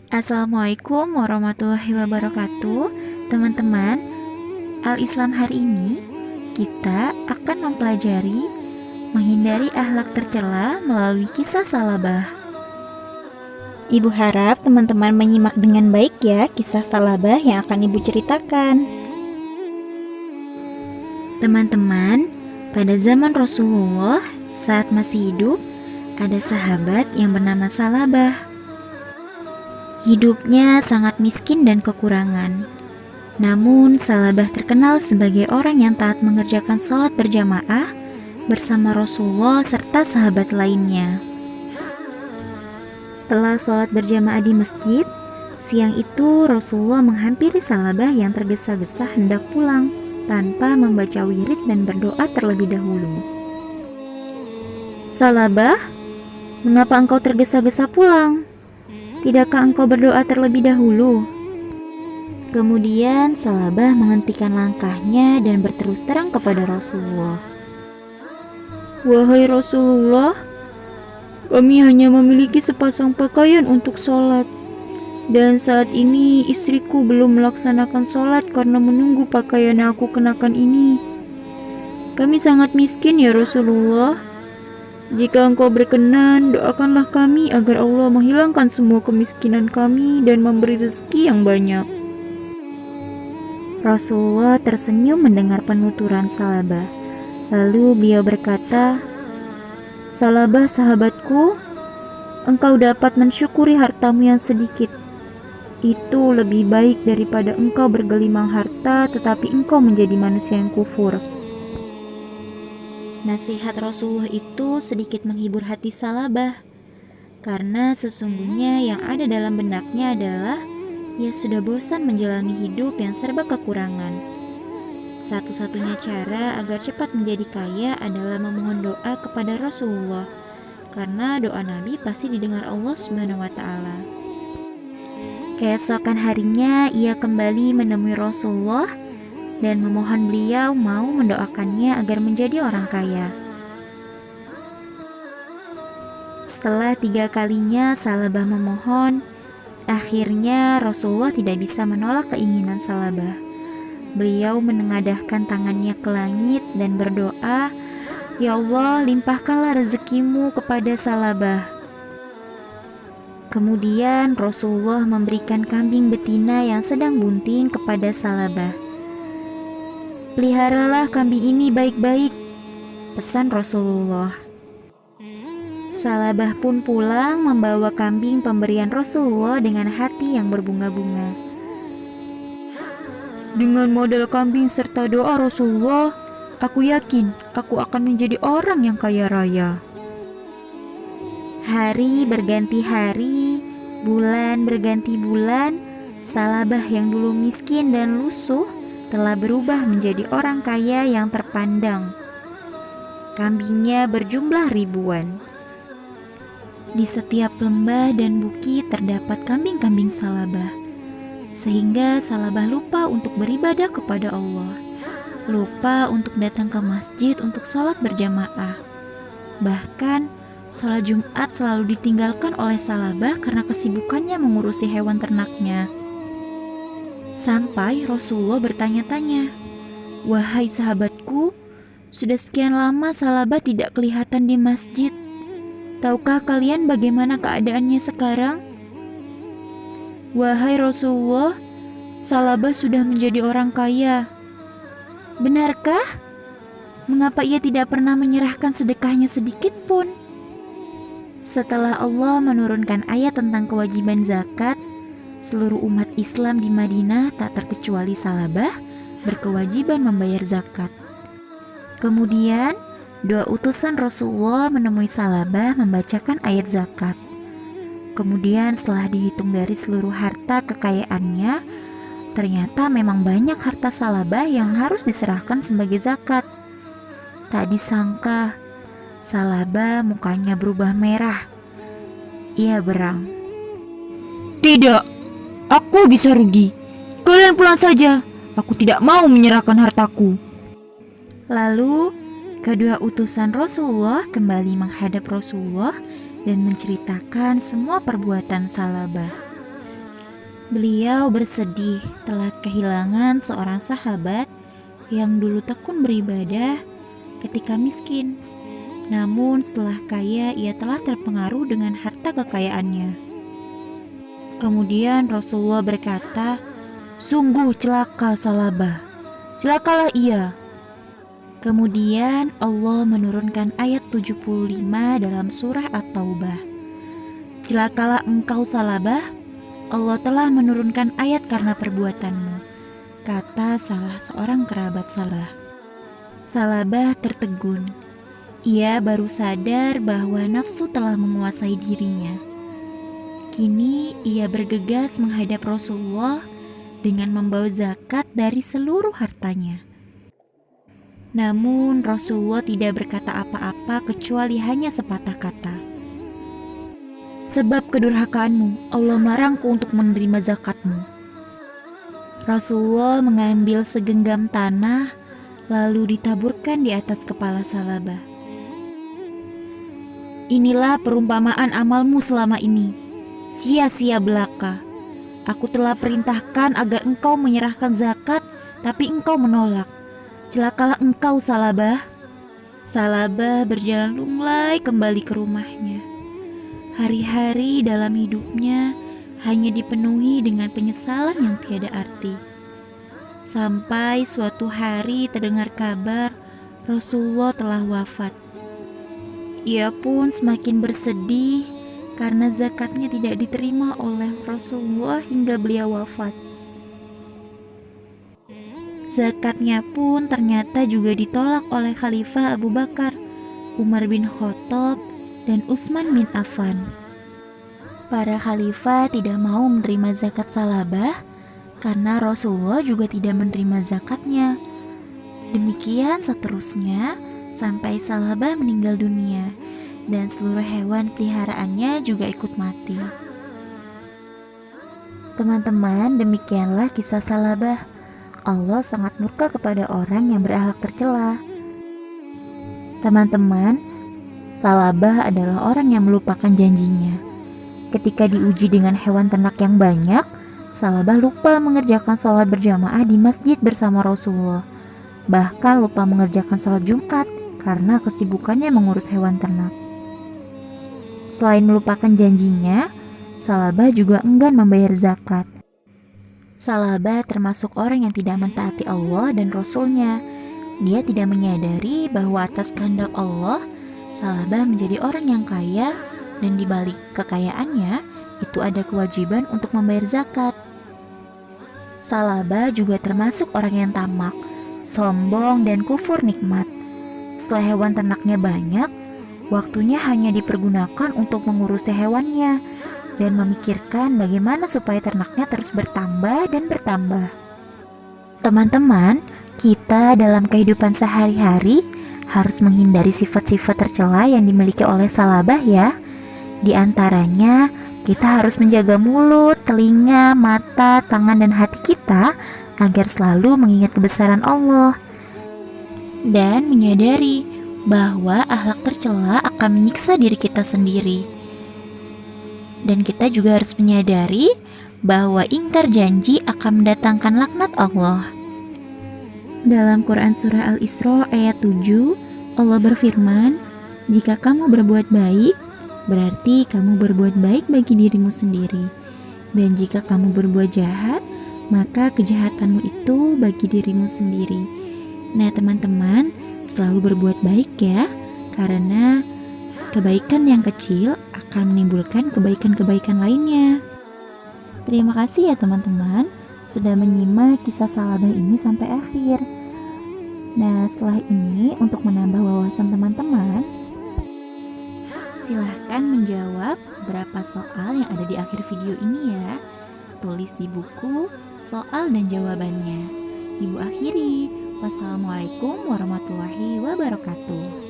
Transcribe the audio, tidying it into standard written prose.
Assalamualaikum warahmatullahi wabarakatuh. Teman-teman, Al-Islam hari ini kita akan mempelajari menghindari akhlak tercela melalui kisah Salabah. Ibu harap teman-teman menyimak dengan baik ya kisah Salabah yang akan Ibu ceritakan. Teman-teman, pada zaman Rasulullah saat masih hidup, ada sahabat yang bernama Salabah. Hidupnya sangat miskin dan kekurangan. Namun, Salabah terkenal sebagai orang yang taat mengerjakan sholat berjamaah bersama Rasulullah serta sahabat lainnya. Setelah sholat berjamaah di masjid, siang itu Rasulullah menghampiri Salabah yang tergesa-gesa hendak pulang tanpa membaca wirid dan berdoa terlebih dahulu. Salabah, mengapa engkau tergesa-gesa pulang? Tidakkah engkau berdoa terlebih dahulu? Kemudian Salabah menghentikan langkahnya dan berterus terang kepada Rasulullah. Wahai Rasulullah, kami hanya memiliki sepasang pakaian untuk sholat. Dan saat ini istriku belum melaksanakan sholat karena menunggu pakaian yang aku kenakan ini. Kami sangat miskin ya Rasulullah. Jika engkau berkenan, doakanlah kami agar Allah menghilangkan semua kemiskinan kami dan memberi rezeki yang banyak. Rasulullah tersenyum mendengar penuturan Salabah. Lalu beliau berkata, Salabah sahabatku, engkau dapat mensyukuri hartamu yang sedikit. Itu lebih baik daripada engkau bergelimang harta tetapi engkau menjadi manusia yang kufur. Nasihat Rasulullah itu sedikit menghibur hati Salabah, karena sesungguhnya yang ada dalam benaknya adalah ia sudah bosan menjalani hidup yang serba kekurangan. Satu-satunya cara agar cepat menjadi kaya adalah memohon doa kepada Rasulullah, karena doa Nabi pasti didengar Allah Subhanahu wa Ta'ala. Keesokan harinya ia kembali menemui Rasulullah dan memohon beliau mau mendoakannya agar menjadi orang kaya. Setelah 3 kalinya Salabah memohon, akhirnya Rasulullah tidak bisa menolak keinginan Salabah. Beliau menengadahkan tangannya ke langit dan berdoa, Ya Allah, limpahkanlah rezekimu kepada Salabah. Kemudian Rasulullah memberikan kambing betina yang sedang bunting kepada Salabah. Peliharalah kambing ini baik-baik, pesan Rasulullah. Salabah pun pulang membawa kambing pemberian Rasulullah dengan hati yang berbunga-bunga. Dengan modal kambing serta doa Rasulullah, aku yakin aku akan menjadi orang yang kaya raya. Hari berganti hari, bulan berganti bulan, Salabah yang dulu miskin dan lusuh telah berubah menjadi orang kaya yang terpandang. Kambingnya berjumlah ribuan. Di setiap lembah dan bukit terdapat kambing-kambing Salabah, sehingga Salabah lupa untuk beribadah kepada Allah, lupa untuk datang ke masjid untuk sholat berjamaah. Bahkan sholat Jumat selalu ditinggalkan oleh Salabah karena kesibukannya mengurusi hewan ternaknya. Sampai Rasulullah bertanya-tanya, Wahai sahabatku, sudah sekian lama Salabah tidak kelihatan di masjid. Tahukah kalian bagaimana keadaannya sekarang? Wahai Rasulullah, Salabah sudah menjadi orang kaya. Benarkah? Mengapa ia tidak pernah menyerahkan sedekahnya sedikit pun? Setelah Allah menurunkan ayat tentang kewajiban zakat, seluruh umat Islam di Madinah tak terkecuali Salabah berkewajiban membayar zakat. Kemudian, 2 utusan Rasulullah menemui Salabah membacakan ayat zakat. Kemudian setelah dihitung dari seluruh harta kekayaannya, ternyata memang banyak harta Salabah yang harus diserahkan sebagai zakat. Tak disangka, Salabah mukanya berubah merah. Ia berang. Tidak! Aku bisa rugi. Kalian pulang saja. Aku tidak mau menyerahkan hartaku. Lalu, kedua utusan Rasulullah kembali menghadap Rasulullah dan menceritakan semua perbuatan Salabah. Beliau bersedih telah kehilangan seorang sahabat yang dulu tekun beribadah ketika miskin. Namun setelah kaya ia telah terpengaruh dengan harta kekayaannya. Kemudian Rasulullah berkata, "Sungguh celaka Salabah, celakalah ia." Kemudian Allah menurunkan ayat 75 dalam surah At-Taubah. "Celakalah engkau Salabah, Allah telah menurunkan ayat karena perbuatanmu," kata salah seorang kerabat Salabah. Salabah tertegun. Ia baru sadar bahwa nafsu telah menguasai dirinya. Kini ia bergegas menghadap Rasulullah dengan membawa zakat dari seluruh hartanya. Namun Rasulullah tidak berkata apa-apa kecuali hanya sepatah kata. "Sebab kedurhakaanmu, Allah melarangku untuk menerima zakatmu." Rasulullah mengambil segenggam tanah lalu ditaburkan di atas kepala Salabah. "Inilah perumpamaan amalmu selama ini, sia-sia belaka. Aku telah perintahkan agar engkau menyerahkan zakat, tapi engkau menolak. Celakalah engkau Salabah." Salabah berjalan lunglai kembali ke rumahnya. Hari-hari dalam hidupnya hanya dipenuhi dengan penyesalan yang tiada arti. Sampai suatu hari terdengar kabar Rasulullah telah wafat. Ia pun semakin bersedih karena zakatnya tidak diterima oleh Rasulullah hingga beliau wafat. Zakatnya pun ternyata juga ditolak oleh Khalifah Abu Bakar, Umar bin Khattab, dan Utsman bin Affan. Para khalifah tidak mau menerima zakat Salabah karena Rasulullah juga tidak menerima zakatnya. Demikian seterusnya sampai Salabah meninggal dunia dan seluruh hewan peliharaannya juga ikut mati. Teman-teman, demikianlah kisah Salabah. Allah sangat murka kepada orang yang berakhlak tercela. Teman-teman, Salabah adalah orang yang melupakan janjinya. Ketika diuji dengan hewan ternak yang banyak, Salabah lupa mengerjakan sholat berjamaah di masjid bersama Rasulullah. Bahkan lupa mengerjakan sholat Jumat karena kesibukannya mengurus hewan ternak. Selain melupakan janjinya, Salabah juga enggan membayar zakat. Salabah termasuk orang yang tidak mentaati Allah dan Rasul-Nya. Dia tidak menyadari bahwa atas kehendak Allah, Salabah menjadi orang yang kaya dan di balik kekayaannya itu ada kewajiban untuk membayar zakat. Salabah juga termasuk orang yang tamak, sombong dan kufur nikmat. Setelah hewan ternaknya banyak, waktunya hanya dipergunakan untuk mengurusi hewannya dan memikirkan bagaimana supaya ternaknya terus bertambah dan bertambah. Teman-teman, kita dalam kehidupan sehari-hari harus menghindari sifat-sifat tercela yang dimiliki oleh Salabah ya. Di antaranya, kita harus menjaga mulut, telinga, mata, tangan, dan hati kita agar selalu mengingat kebesaran Allah dan menyadari bahwa akhlak tercela akan menyiksa diri kita sendiri. Dan kita juga harus menyadari bahwa ingkar janji akan mendatangkan laknat Allah. Dalam Quran Surah Al-Isra ayat 7, Allah berfirman, "Jika kamu berbuat baik, berarti kamu berbuat baik bagi dirimu sendiri. Dan jika kamu berbuat jahat, maka kejahatanmu itu bagi dirimu sendiri." Nah teman-teman, selalu berbuat baik ya, karena kebaikan yang kecil akan menimbulkan kebaikan-kebaikan lainnya. Terima kasih ya teman-teman sudah menyimak kisah Salabah ini sampai akhir. Nah setelah ini untuk menambah wawasan teman-teman, silahkan menjawab beberapa soal yang ada di akhir video ini ya. Tulis di buku soal dan jawabannya. Ibu akhiri. Wassalamualaikum warahmatullahi wabarakatuh.